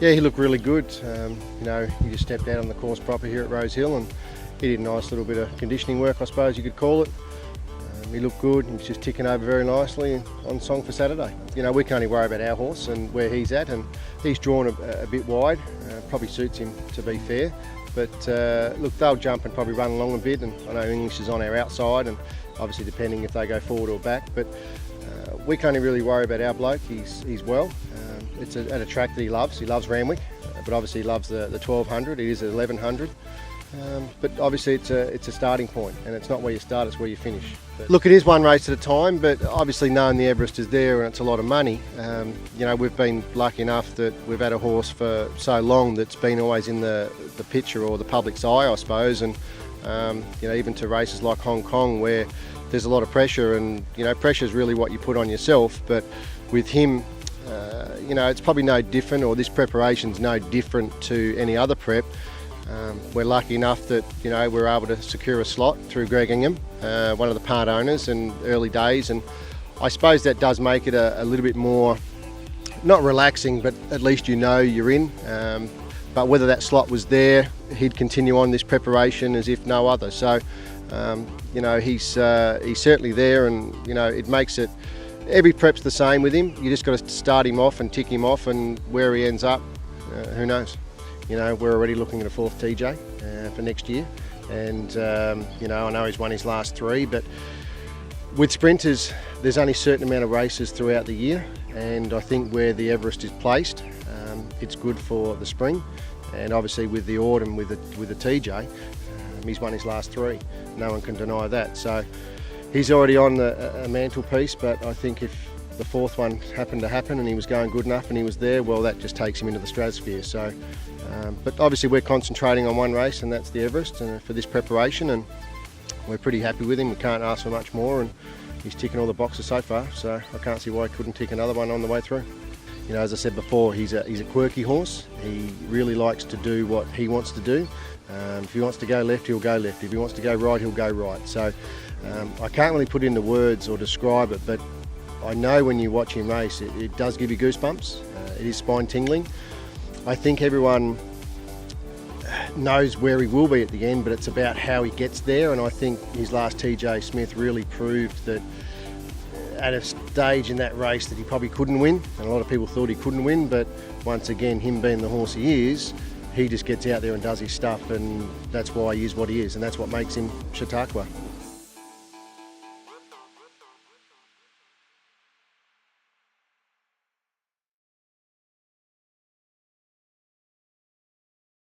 Yeah, he looked really good. You know, he just stepped out on the course proper here at Rose Hill, and he did a nice little bit of conditioning work, I suppose you could call it. He looked good. He was just ticking over very nicely on song for Saturday. You know, we can only worry about our horse and where he's at, and he's drawn a bit wide. Probably suits him, to be fair. But look, they'll jump and probably run along a bit, and I know English is on our outside, and obviously depending if they go forward or back. But we can't really worry about our bloke. He's well. It's at a track that he loves. He loves Randwick, but obviously he loves the 1200. It is at 1100. But obviously it's a starting point, and it's not where you start, it's where you finish. But look, it is one race at a time, but obviously knowing the Everest is there and it's a lot of money, you know, we've been lucky enough that we've had a horse for so long that's been always in the picture or the public's eye, I suppose, and you know, even to races like Hong Kong where there's a lot of pressure, and you know, pressure is really what you put on yourself. But with him, you know, it's probably no different, or this preparation's no different to any other prep. We're lucky enough that, you know, we're able to secure a slot through Greg Ingham, one of the part owners, in early days, and I suppose that does make it a little bit more, not relaxing, but at least you know you're in. But whether that slot was there, he'd continue on this preparation as if no other. So, you know, he's certainly there, and you know, it makes it. Every prep's the same with him. You just got to start him off and tick him off, and where he ends up, who knows? You know, we're already looking at a fourth TJ for next year, and you know, I know he's won his last three, but with sprinters, there's only a certain amount of races throughout the year, and I think where the Everest is placed, it's good for the spring, and obviously with the autumn with the TJ, he's won his last three. No one can deny that. So he's already on a mantelpiece, but I think if the fourth one happened to happen and he was going good enough and he was there, well, that just takes him into the stratosphere. So, but obviously we're concentrating on one race, and that's the Everest, and for this preparation, and we're pretty happy with him. We can't ask for much more, and he's ticking all the boxes so far, so I can't see why he couldn't tick another one on the way through. You know, as I said before, he's a quirky horse. He really likes to do what he wants to do. If he wants to go left, he'll go left. If he wants to go right, he'll go right. So I can't really put into words or describe it, but I know when you watch him race, it does give you goosebumps. It is spine tingling. I think everyone knows where he will be at the end, but it's about how he gets there, and I think his last TJ Smith really proved that at a stage in that race that he probably couldn't win, and a lot of people thought he couldn't win, but once again, him being the horse he is, he just gets out there and does his stuff, and that's why he is what he is, and that's what makes him Chautauqua.